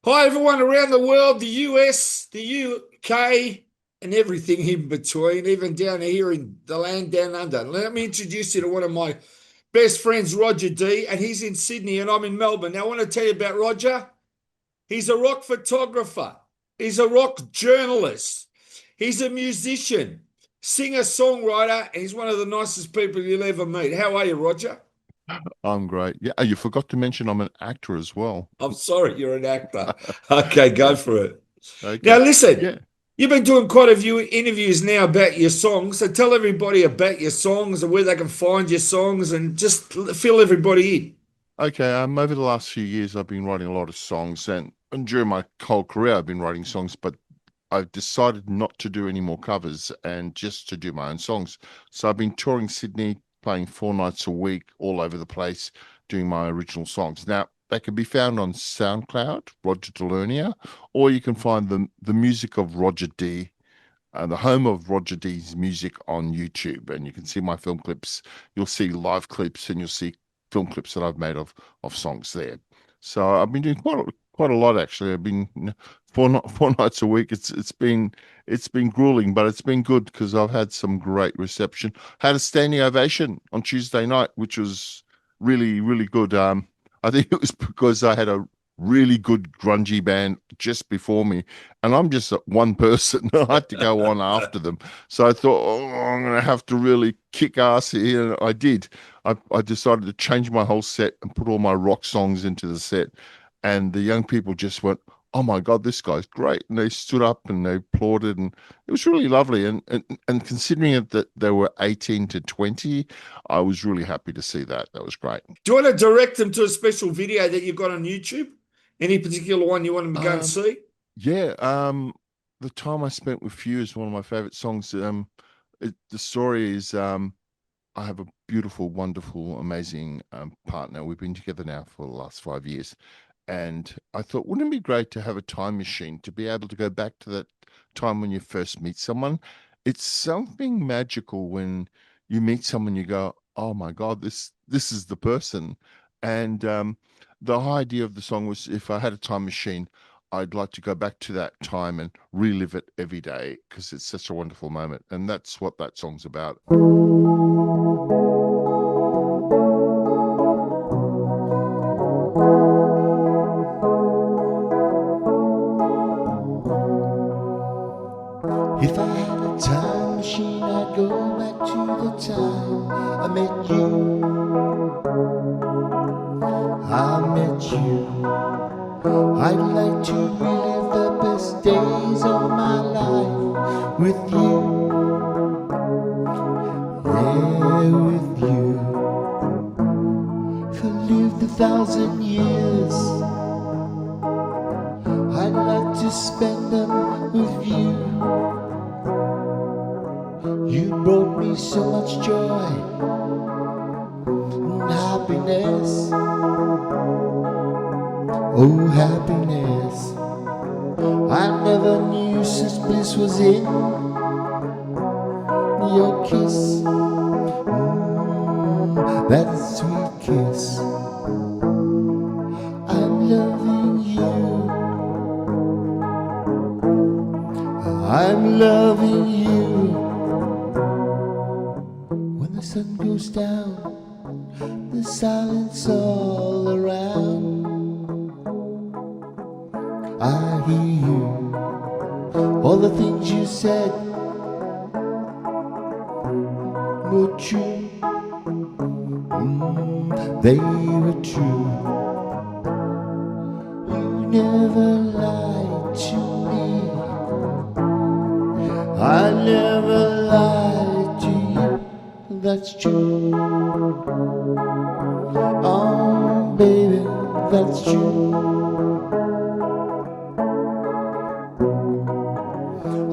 Hi, everyone around the world, the US, the UK, and everything in between, even down here in the land down under. Let me introduce you to one of my best friends, Roger D, and he's in Sydney and I'm in Melbourne. Now, I want to tell you about Roger. He's a rock photographer, he's a rock journalist, he's a musician, singer, songwriter, and he's one of the nicest people you'll ever meet. How are you, Roger? I'm great. Yeah, you forgot to mention I'm an actor as well. I'm sorry, you're an actor. Okay, go Yeah. for it. Now, Okay. listen, Yeah. you've been doing quite a few interviews now about your songs. So tell everybody about your songs and where they can find your songs and just fill everybody in. Okay. Over the last few years, I've been writing a lot of songs, and during my whole career, I've been writing songs, but I've decided not to do any more covers and just to do my own songs. So I've been touring Sydney, playing 4 nights a week, all over the place, doing my original songs. Now, they can be found on SoundCloud, Roger de Lernia, or you can find the music of Roger D, the home of Roger D's music on YouTube, and you can see my film clips. You'll see live clips, and you'll see film clips that I've made of songs there. So I've been doing quite a lot actually. I've been 4 nights a week. It's been grueling, but it's been good because I've had some great reception. Had a standing ovation on Tuesday night, which was really good. I think it was because I had a really good grungy band just before me, and I'm just one person. I had to go on after them. So I thought, oh, I'm going to have to really kick ass here. And I did. I decided to change my whole set and put all my rock songs into the set. And the young people just went, oh my God, this guy's great. And they stood up and they applauded. And it was really lovely. And considering it that they were 18 to 20, I was really happy to see that. That was great. Do you want to direct them to a special video that you've got on YouTube? Any particular one you want them to go and Um, see? yeah, the time I spent with you is one of my favorite songs. The story is I have a beautiful, wonderful, amazing partner. We've been together now for the last 5 years, and I thought, wouldn't it be great to have a time machine to be able to go back to that time when you first meet someone? It's something magical when you meet someone, you go, "Oh my God, this is the person." And the idea of the song was, if I had a time machine, I'd like to go back to that time and relive it every day because it's such a wonderful moment, and that's what that song's about. If I had a time machine, I'd go back to the time I met you. I met you. I'd like to relive the best days of my life with you. Yeah, with you. If I lived 1,000 years, I'd like to spend them with you. You brought me so much joy and happiness. Oh, happiness. I never knew such bliss was in your kiss. That sweet kiss. I'm loving you. I'm loving you. When the sun goes down, the silence all around. I hear you, all the things you said were true. They were true. You never lied to me. I never lied to you. That's true. Oh, baby, that's true.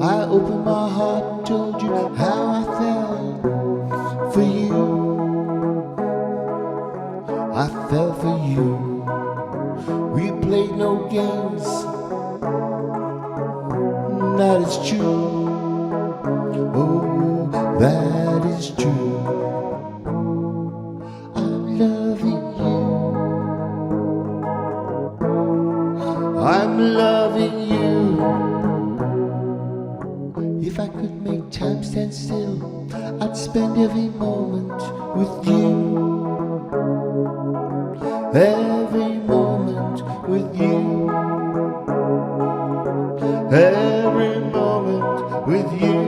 I opened my heart and told you how I felt for you. I fell for you. We played no games. That is true. Oh, that is true. I'm loving you. I'm loving you. If I could make time stand still, I'd spend every moment with you. Every moment with you. Every moment with you.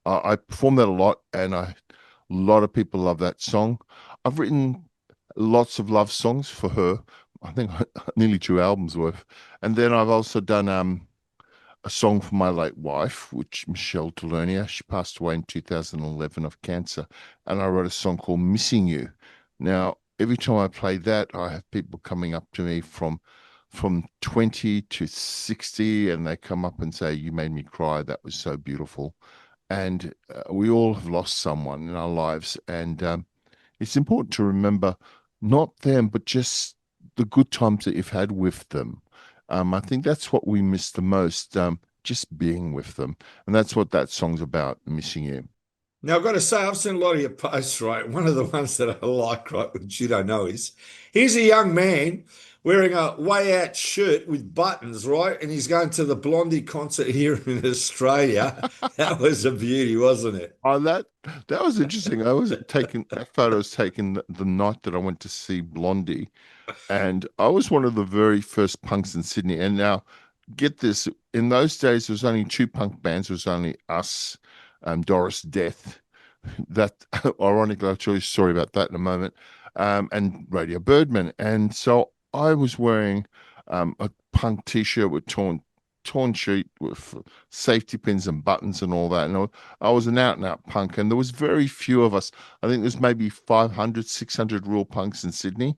I perform that a lot, and a lot of people love that song. I've written lots of love songs for her. I think nearly 2 albums worth. And then I've also done a song for my late wife, which Michelle Lernia. She passed away in 2011 of cancer, and I wrote a song called "Missing You." Now, every time I play that, I have people coming up to me from 20 to 60, and they come up and say, "You made me cry. That was so beautiful." And we all have lost someone in our lives, and it's important to remember not them, but just the good times that you've had with them. I think that's what we miss the most, just being with them. And that's what that song's about, missing you. Now, I've got to say, I've seen a lot of your posts, right? One of the ones that I like, right, which you don't know is here's a young man wearing a way out shirt with buttons, right? And he's going to the Blondie concert here in Australia. That was a beauty, wasn't it? Oh, that was interesting. I was taken that photo was taken the night that I went to see Blondie, and I was one of the very first punks in Sydney. And now, get this: in those days, there was only two punk bands. There was only us, Doris Death. That ironically, I'll tell you a story about that in a moment, and Radio Birdman. And so I was wearing a punk T-shirt with torn sheet with safety pins and buttons and all that. And I was an out and out punk, and there was very few of us. I think there's maybe 500, 600 real punks in Sydney.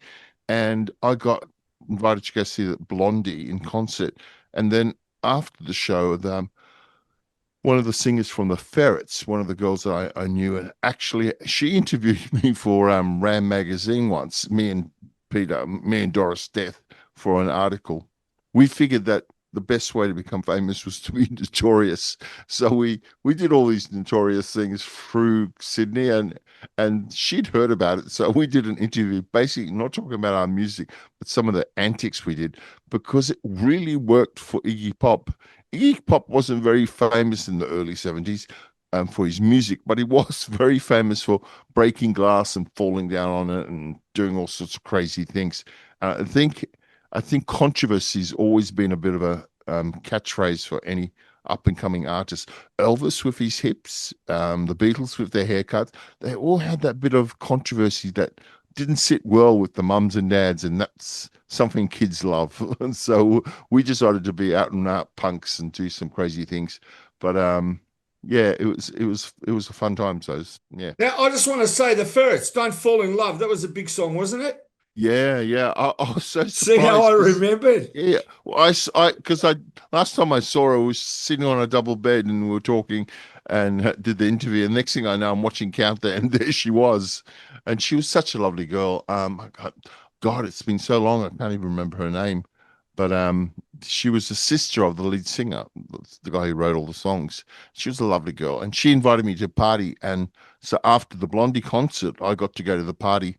And I got invited to go see the Blondie in concert. And then after the show, one of the singers from the Ferrets, one of the girls that I knew, and actually she interviewed me for Ram magazine once, me and Doris Death, for an article. We figured that the best way to become famous was to be notorious. So we did all these notorious things through Sydney, and she'd heard about it. So we did an interview, basically not talking about our music, but some of the antics we did, because it really worked for Iggy Pop. Iggy Pop wasn't very famous in the early 70s for his music, but he was very famous for breaking glass and falling down on it and doing all sorts of crazy things. I think controversy's always been a bit of a catchphrase for any up and coming artist. Elvis with his hips, the Beatles with their haircuts, they all had that bit of controversy that didn't sit well with the mums and dads, and that's something kids love. And so we decided to be out and out punks and do some crazy things. But yeah, it was a fun time. So yeah. Now, I just want to say the Ferrets, Don't Fall in Love. That was a big song, wasn't it? Yeah. I was so surprised. See how I remembered? Yeah, well, because last time I saw her, I was sitting on a double bed and we were talking and did the interview. And next thing I know, I'm watching Countdown, and there she was, and she was such a lovely girl. God, it's been so long, I can't even remember her name, but she was the sister of the lead singer, the guy who wrote all the songs. She was a lovely girl, and she invited me to a party. And so after the Blondie concert, I got to go to the party,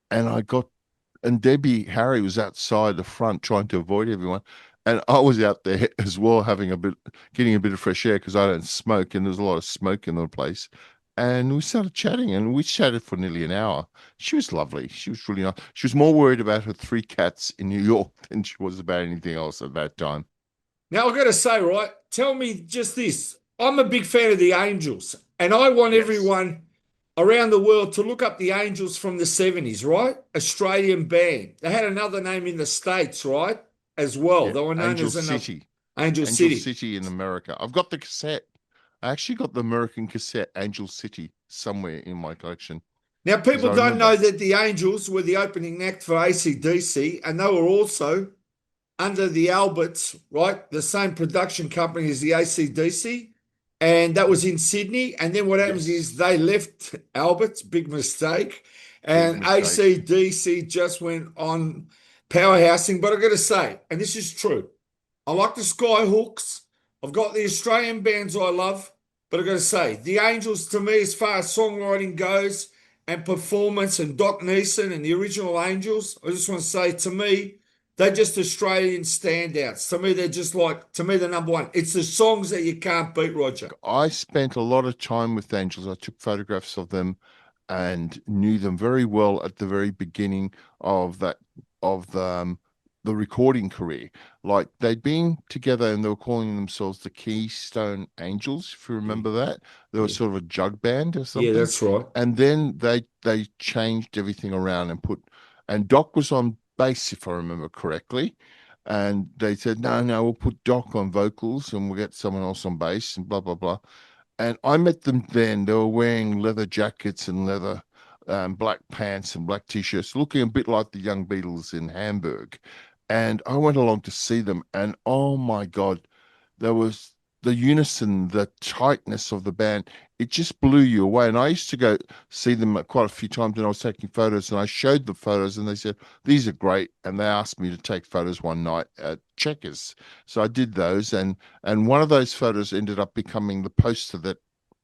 and Debbie Harry was outside the front trying to avoid everyone. And I was out there as well, getting a bit of fresh air because I don't smoke, and there's a lot of smoke in the place. And we started chatting, and we chatted for nearly an hour. She was lovely. She was really nice. She was more worried about her 3 cats in New York than she was about anything else at that time. Now, I've got to say, right, tell me just this. I'm a big fan of the Angels, and I want everyone around the world to look up the Angels from the 70s, right? Australian band. They had another name in the States, right? As well. Yeah, They were known Angel as City. Angel Angel City. City in America. I've got the cassette. I actually got the American cassette, Angel City, somewhere in my collection. Now, Because people I don't know remember. that the Angels were the opening act for AC/DC, and they were also under the Alberts, right? The same production company as the AC/DC, and that was in Sydney. And then what happens Yes, is they left Alberts, big mistake, big and mistake. AC/DC just went on powerhousing. But I got to say, and this is true, I like the Skyhooks. I've got the Australian bands I love, but I've got to say, the Angels to me, as far as songwriting goes and performance, and Doc Neeson and the original Angels, I just want to say, to me, they're just Australian standouts. To me, they're just like, to me, the number one. It's the songs that you can't beat, Roger. I spent a lot of time with Angels. I took photographs of them and knew them very well at the very beginning of the recording career. Like they'd been together and they were calling themselves the Keystone Angels, if you Yeah, remember that. They were yeah, sort of a jug band or yeah, something. that's right. And then they changed everything around and Doc was on bass, if I remember correctly. And they said, no, we'll put Doc on vocals and we'll get someone else on bass and blah, blah, blah. And I met them then. They were wearing leather jackets and leather black pants and black t-shirts, looking a bit like the Young Beatles in Hamburg. And I went along to see them, and oh my God, there was the unison, the tightness of the band. It just blew you away. And I used to go see them quite a few times, and I was taking photos, and I showed the photos, and they said, "These are great." And they asked me to take photos one night at Checkers. So I did those, and one of those photos ended up becoming the poster that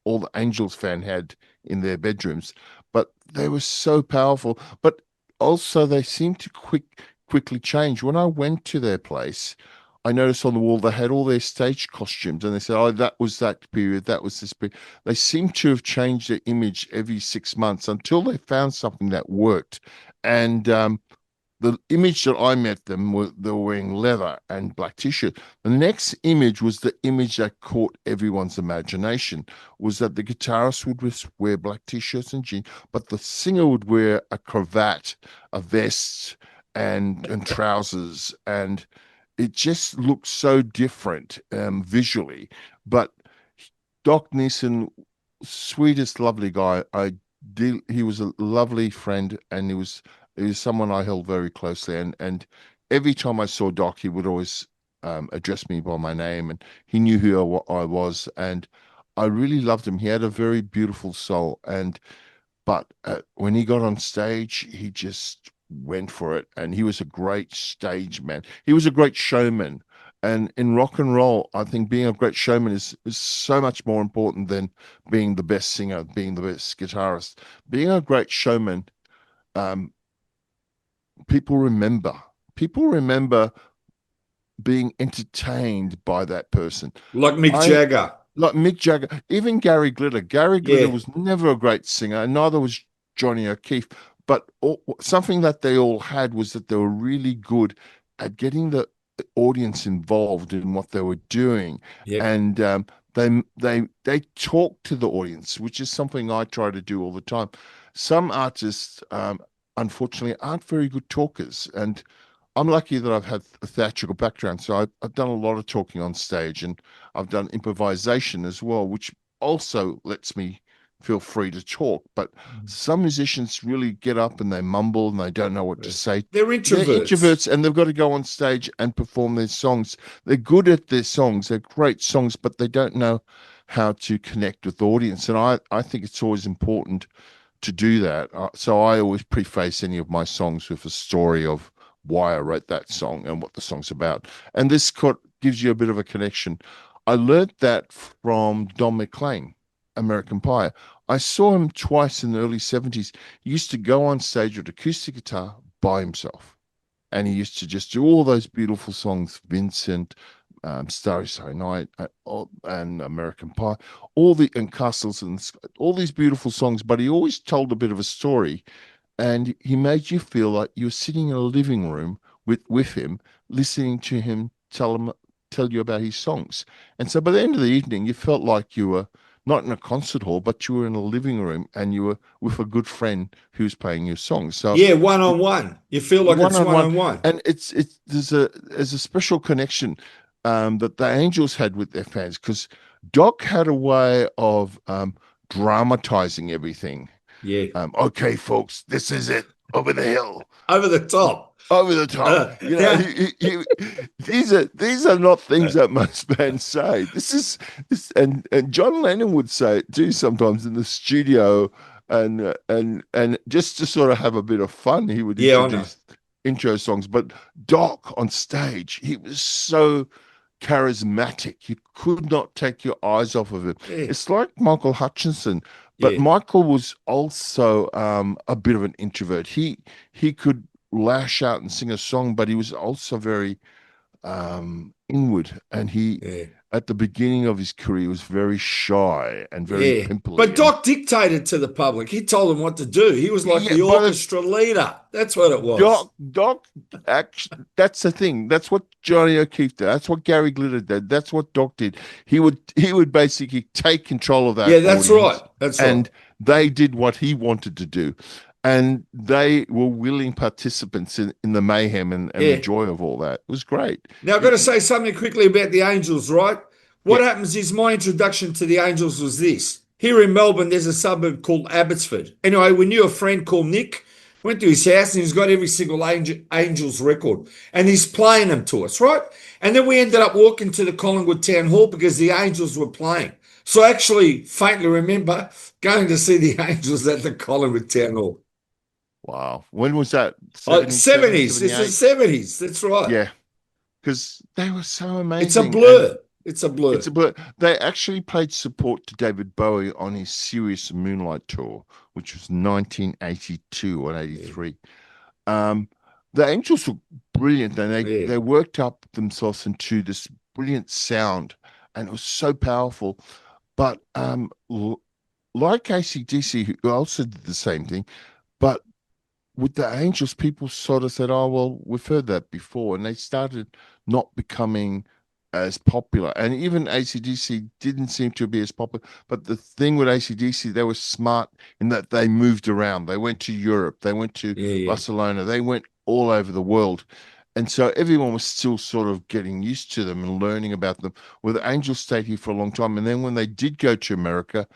all the Angels fan had in their bedrooms. But they were so powerful. But also they seemed to quickly change. When I went to their place, I noticed on the wall they had all their stage costumes, and they said, "Oh, that was that period, that was this period." They seem to have changed their image every 6 months until they found something that worked. And the image that I met them were they were wearing leather and black t-shirt. The next image was the image that caught everyone's imagination, was that the guitarist would wear black t-shirts and jeans, but the singer would wear a cravat, a vest, and trousers, and it just looked so different visually. But Doc Neeson, sweetest, lovely guy. He was a lovely friend, and he was someone I held very closely. And every time I saw Doc, he would always address me by my name, and he knew who I was, and I really loved him. He had a very beautiful soul, but when he got on stage, he just went for it, and he was a great stage man. He was a great showman. And in rock and roll, I think being a great showman is so much more important than being the best singer, being the best guitarist. Being a great showman, um, people remember. People remember being entertained by that person. Like Mick I Jagger. like Mick Jagger, even Gary Glitter. Gary Glitter Yeah, was never a great singer, and neither was Johnny O'Keefe. But something that they all had was that they were really good at getting the audience involved in what they were doing, yep. and they talk to the audience, which is something I try to do all the time. Some artists, unfortunately, aren't very good talkers, and I'm lucky that I've had a theatrical background, so I've done a lot of talking on stage, and I've done improvisation as well, which also lets me feel free to talk. But some musicians really get up and they mumble and they don't know what to say. They're They're introverts. introverts and they've got to go on stage and perform their songs. They're good at their songs, they're great songs, but they don't know how to connect with the audience. And I think it's always important to do that. So I always preface any of my songs with a story of why I wrote that song and what the song's about. And this gives you a bit of a connection. I learned that from Don McLean, American Pie. I saw him twice in the early 70s. He used to go on stage with acoustic guitar by himself. And he used to just do all those beautiful songs, Vincent, Starry Starry Night, and American Pie, and Castles and all these beautiful songs. But he always told a bit of a story, and he made you feel like you were sitting in a living room with him, listening to him tell you about his songs. And so by the end of the evening, you felt like you were not in a concert hall, but you were in a living room and you were with a good friend who's playing your songs. So Yeah, one on one. You feel like one it's on one one, on one. and there's a special connection that the Angels had with their fans, because Doc had a way of dramatizing everything. Yeah, Okay, folks, this is it, over the hill, over the top. over the top. Yeah, These are not things that most bands say. And John Lennon would say it too sometimes in the studio, and just to sort of have a bit of fun, he would yeah, I know. introduce intro songs. But Doc on stage, he was so charismatic. You could not take your eyes off of him. Yeah. It's like Michael Hutchinson, but Yeah. Michael was also a bit of an introvert. He could lash out and sing a song, but he was also very inward. And he, Yeah. at the beginning of his career, was very shy and very Yeah. pimply. But Doc dictated to the public. He told them what to do. He was like Yeah, the but orchestra leader. That's what it was. Doc, actually, that's the thing. That's what Johnny O'Keefe did. That's what Gary Glitter did. That's what Doc did. He would basically take control of that Yeah, that's right. audience, That's right. and they did what he wanted to do, and they were willing participants in the mayhem and the Yeah. joy of all that. It was great. Now, I've got to say something quickly about the Angels, right? What Yeah. happens is my introduction to the Angels was this. Here in Melbourne, there's a suburb called Abbotsford. Anyway, we knew a friend called Nick, went to his house, and he's got every single Angels record, and he's playing them to us, right? And then we ended up walking to the Collingwood Town Hall because the Angels were playing. So I actually faintly remember going to see the Angels at the Collingwood Town Hall. Wow. When was that? 70s. It's the 78? 70s. That's right. Yeah, because they were so amazing. It's a blur. It's a blur. It's a blur. They actually played support to David Bowie on his Serious Moonlight tour, which was 1982 or 83. The Angels were brilliant, and they worked up themselves into this brilliant sound, and it was so powerful. But like AC/DC, who also did the same thing, but with the Angels, people sort of said, "Oh, well, we've heard that before," and they started not becoming as popular. And even AC/DC didn't seem to be as popular. But the thing with AC/DC, they were smart in that they moved around. They went to Europe, they went to Barcelona, they went all over the world. And so everyone was still sort of getting used to them and learning about them. Well, the Angels stayed here for a long time. And then when they did go to America,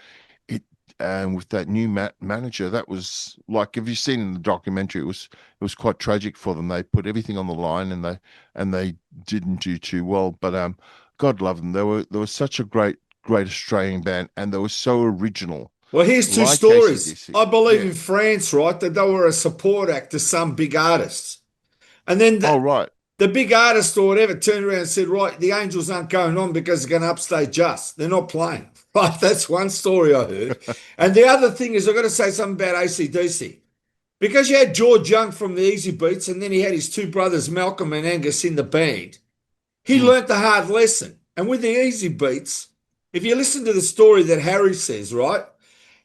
and with that new manager, that was like, if you've seen in the documentary, it was quite tragic for them. They put everything on the line, and they didn't do too well. But God love them. They were such a great Australian band, and they were so original. Well, here's two Like stories. AC/DC. I believe Yeah. in France, right, that they were a support act to some big artists. And then Oh, right. the big artist or whatever turned around and said, right, the Angels aren't going on because they're going to upstage us. They're not playing. Right, that's one story I heard. And the other thing is, I've got to say something about AC/DC. Because you had George Young from the Easy Beats, and then he had his two brothers, Malcolm and Angus, in the band, he learnt the hard lesson. And with the Easy Beats, if you listen to the story that Harry says, right,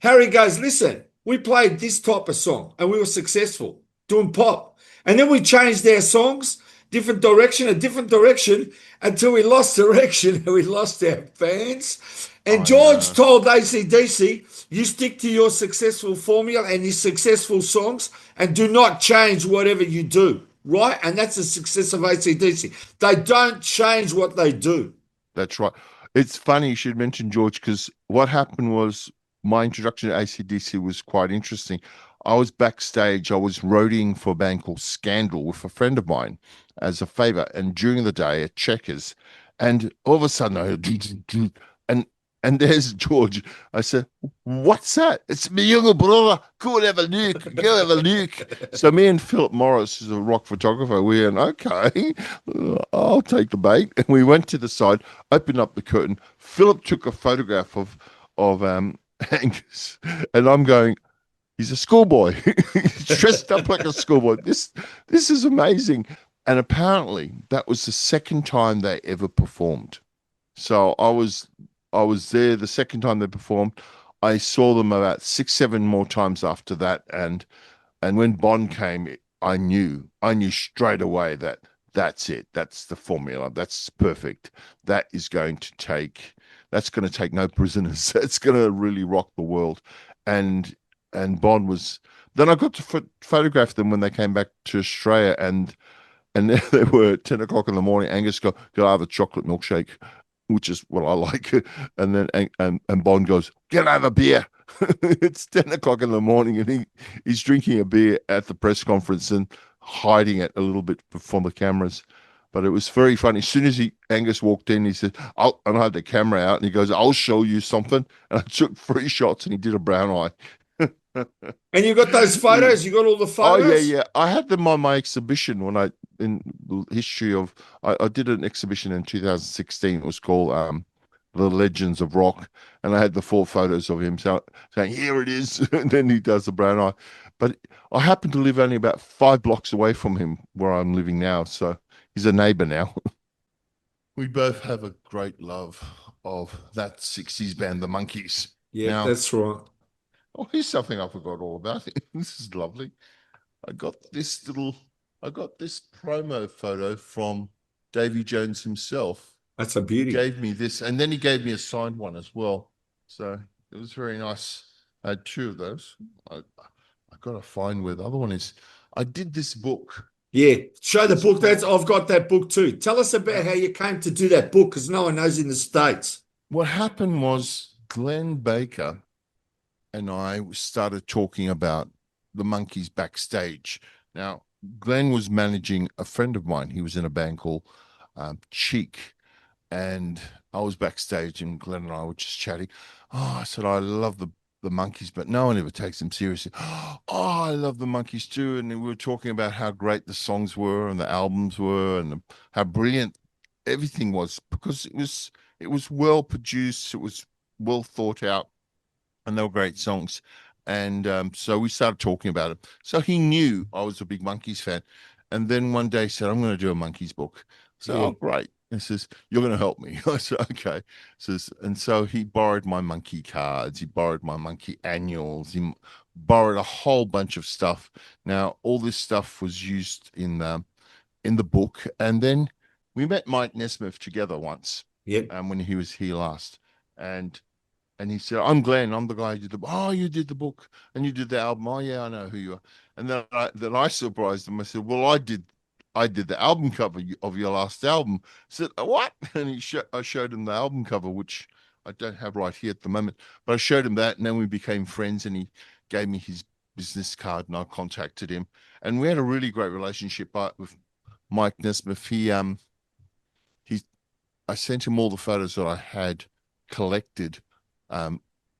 Harry goes, listen, we played this type of song, and we were successful doing pop. And then we changed our songs, a different direction, until we lost direction and we lost our fans. And George told AC/DC, you stick to your successful formula and your successful songs and do not change whatever you do, right? And that's the success of AC/DC. They don't change what they do. That's right. It's funny you should mention George, because what happened was my introduction to AC/DC was quite interesting. I was backstage. I was roadieing for a band called Scandal with a friend of mine as a favor, and during the day at Checkers, and all of a sudden I heard, and there's George. I said, "What's that?" "It's my younger brother. Go and have a look. Go have a look." So me and Philip Morris, who's a rock photographer, we went, okay, I'll take the bait. And we went to the side, opened up the curtain. Philip took a photograph of Angus, and I'm going, he's a schoolboy. He's dressed up like a schoolboy. This is amazing. And apparently that was the second time they ever performed. So I was there the second time they performed. I saw them about 6, 7 more times after that. And when Bond came, I knew straight away that that's it. That's the formula. That's perfect. That's going to take no prisoners. That's going to really rock the world. And Bond was. Then I got to photograph them when they came back to Australia, and there they were at 10 o'clock in the morning. Angus go, "I'll have a chocolate milkshake," which is what I like. And then and Bond goes, "Get have a beer." It's 10 o'clock in the morning, and he's drinking a beer at the press conference and hiding it a little bit from the cameras. But it was very funny. As soon as Angus walked in, he said, and I had the camera out, and he goes, "I'll show you something." And I took 3 shots, and he did a brown eye. And you got those photos? You got all the Oh yeah, photos? yeah. I had them on my exhibition when I in the history of I did an exhibition in 2016. It was called The Legends of Rock, and I had the 4 photos of him saying, "Here it is," and then he does the brown eye. But I happen to live only about 5 blocks away from him where I'm living now, so he's a neighbor now. We both have a great love of that 60s band, the Monkees. Yeah, Now, that's right. oh, here's something I forgot all about. This is lovely. I got this promo photo from Davy Jones himself. That's a He beauty. gave me this, and then he gave me a signed one as well. So it was very nice. I had 2 of those. I got to find where the other one is. I did this book. Yeah, show the book. I've got that book too. Tell us about Yeah. how you came to do that book, because no one knows in the States. What happened was Glenn Baker and I started talking about the Monkees backstage. Now, Glenn was managing a friend of mine. He was in a band called Cheek, and I was backstage, and Glenn and I were just chatting. Oh, I said, I love the Monkees, but no one ever takes them seriously. Oh, I love the Monkees too. And we were talking about how great the songs were and the albums were, and how brilliant everything was, because it was well produced, it was well thought out, and they were great songs. And so we started talking about it. So he knew I was a big Monkees fan. And then one day he said, I'm going to do a Monkees book. So, Yeah. oh, great. He says, you're going to help me. I said, okay. Says, and so he borrowed my Monkey cards. He borrowed my Monkey annuals. He borrowed a whole bunch of stuff. Now, all this stuff was used in the book. And then we met Mike Nesmith together once, Yep. when he was here last. And he said, I'm Glenn. I'm the guy who did the book. Oh, you did the book and you did the album. Oh, yeah, I know who you are. And then I surprised him. I said, well, I did the album cover of your last album. I said, what? And I showed him the album cover, which I don't have right here at the moment. But I showed him that, and then we became friends, and he gave me his business card, and I contacted him. And we had a really great relationship with Mike Nesmith. I sent him all the photos that I had collected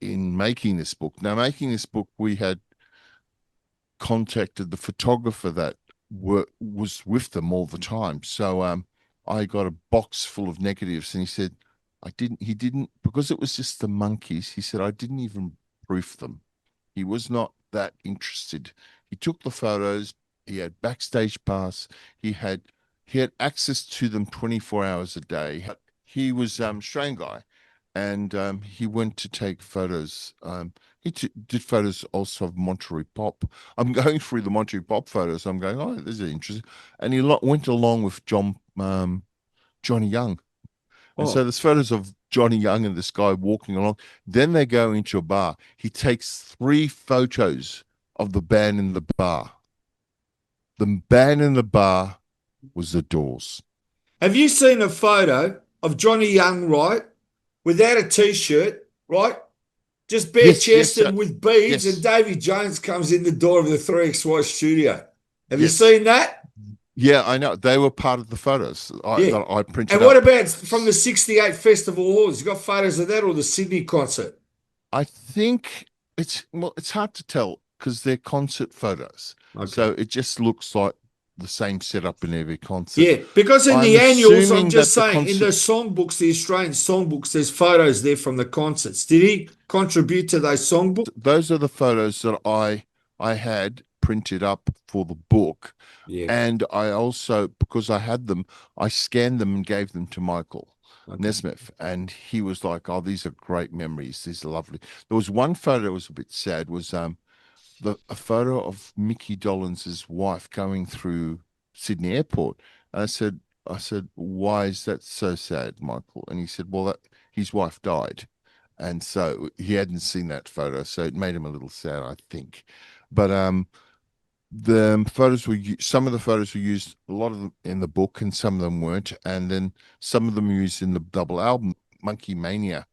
in making this book. Now, making this book, we had contacted the photographer that was with them all the time. So I got a box full of negatives, and he said, he didn't, because it was just the Monkees. He said, I didn't even proof them. He was not that interested. He took the photos. He had backstage pass. He had access to them 24 hours a day. He was Australian guy, and he went to take photos. He did photos also of Monterey Pop. I'm going through the Monterey Pop photos. I'm going, oh, this is interesting. And he went along with Johnny Young. And so Oh, there's photos of Johnny Young and this guy walking along. Then they go into a bar. He takes 3 photos of the band in the bar. The band in the bar was the Doors. have you seen a photo of Johnny Young, right, without a t-shirt, right, just bare Yes, yes, chested with beads, and yes, Davy Jones comes in the door of the 3XY studio? Have you yes. seen that? Yeah, I know. They were part of the photos Yeah. that I printed And what up. about from the 68 Festival Halls? You got photos of that, or the Sydney concert? I think it's hard to tell because they're concert photos. Okay. So it just looks like the same setup in every concert. Yeah, because in I'm the annuals, I'm assuming just that the saying, in the concert songbooks, the Australian songbooks, there's photos there from the concerts. Did he contribute to those songbooks? those are the photos that I had printed up for the book. Yeah. And I also, because I had them, I scanned them and gave them to Michael Okay. Nesmith. And he was like, oh, these are great memories. These are lovely. There was one photo that was a bit sad, was a photo of Mickey Dollins's wife going through Sydney Airport. And I said, why is that so sad, Michael? And he said, well, his wife died. And so he hadn't seen that photo. So it made him a little sad, I think. But the photos were some of the photos were used, a lot of them in the book, and some of them weren't, and then some of them used in the double album Monkey Mania.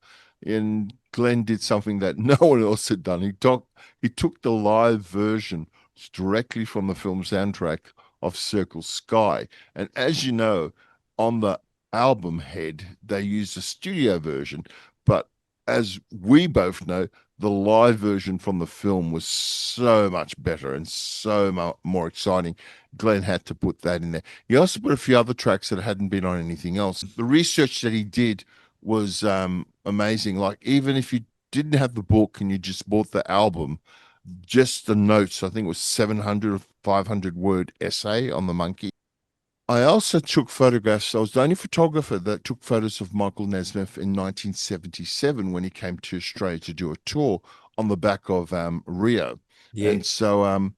And Glenn did something that no one else had done. He took the live version directly from the film soundtrack of Circle Sky, and as you know, on the album head they used a studio version, but as we both know, the live version from the film was so much better and so more exciting. Glenn had to put that in there. He also put a few other tracks that hadn't been on anything else. The research that he did was amazing. Like, even if you didn't have the book and you just bought the album, just the notes, I think it was 700 or 500 word essay on the monkey. I also took photographs. I was the only photographer that took photos of Michael Nesmith in 1977 when he came to Australia to do a tour on the back of Rio. Yeah. And so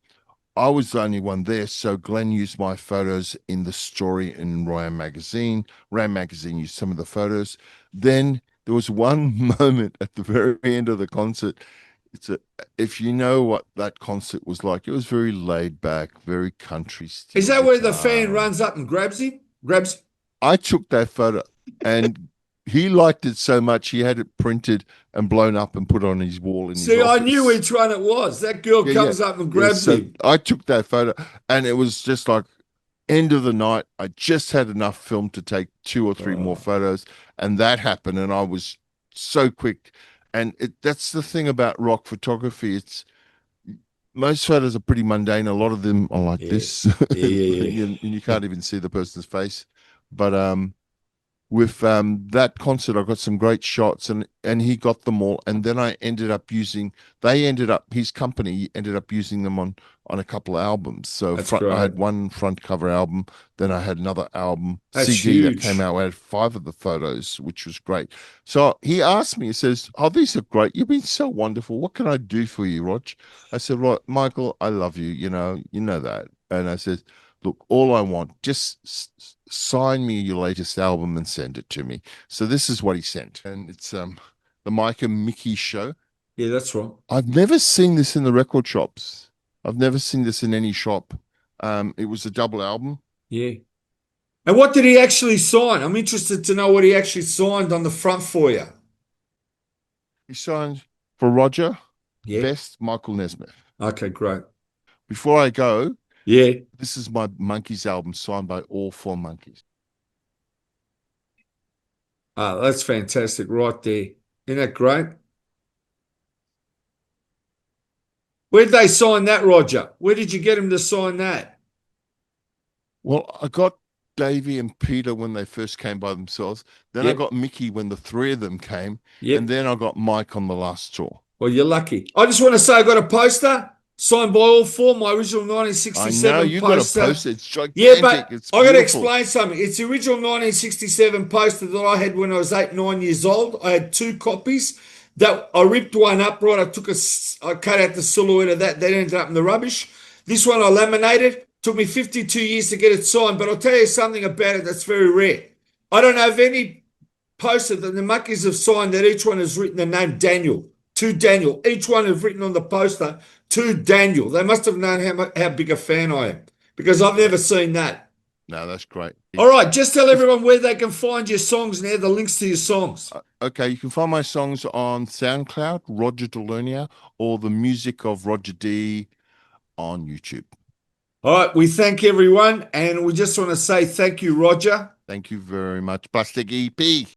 I was the only one there. So Glenn used my photos in the story in Ram magazine. Ram magazine used some of the photos. Then there was one moment at the very end of the concert. If you know what that concert was like, it was very laid back, very country style. Is that where the fan guitar. runs up and grabs him? Grabs. I took that photo and he liked it so much he had it printed and blown up and put on his wall in his See, I office. knew which one it was. That girl comes up and grabs so him. I took that photo and it was just like end of the night. I just had enough film to take 2 or 3 more photos, and that happened. And I was so quick. And that's the thing about rock photography. It's most photos are pretty mundane. A lot of them are like this. You can't even see the person's face. But with that concert, I got some great shots, and he got them all. And then his company ended up using them on a couple of albums. So I had one front cover album, then I had another album CD that came out. I had 5 of the photos, which was great. So he asked me, he says, "Oh, these are great. You've been so wonderful. What can I do for you, Rog?" I said, "Right, Michael, I love you. You know that." And I said, "Look, all I want, just sign me your latest album and send it to me." So this is what he sent. And it's the Mike and Mickey Show. Yeah, that's right. I've never seen this in the record shops. I've never seen this in any shop. It was a double album. Yeah. And what did he actually sign? I'm interested to know what he actually signed on the front for you. He signed for Roger, Yeah. Best, Michael Nesmith. Okay, great. Before I go, yeah, this is my Monkeys album signed by all 4 Monkeys. Oh, that's fantastic right there. Isn't that great? Where'd they sign that, Roger? Where did you get him to sign that? Well, I got Davey and Peter when they first came by themselves. Then I got Mickey when the 3 of them came. And then I got Mike on the last tour. Well, you're lucky. I just want to say I got a poster signed by all 4, my original 1967 I know, you poster. got a poster. It's gigantic. Yeah, but it's I got to explain something. It's the original 1967 poster that I had when I was 8, 9 years old. I had 2 copies. That I ripped one up, right? I cut out the silhouette of that. That ended up in the rubbish. This one I laminated. Took me 52 years to get it signed. But I'll tell you something about it that's very rare. I don't know of any poster that the Monkeys have signed that each one has written the name Daniel. To Daniel. Each one have written on the poster to Daniel. They must have known how big a fan I am, because I've never seen that. No, that's great. All right, just tell everyone where they can find your songs now, the links to your songs. Okay, you can find my songs on SoundCloud, Roger de Lernia, or the music of Roger D on YouTube. All right, we thank everyone, and we just want to say thank you, Roger. Thank you very much. Plastic EP.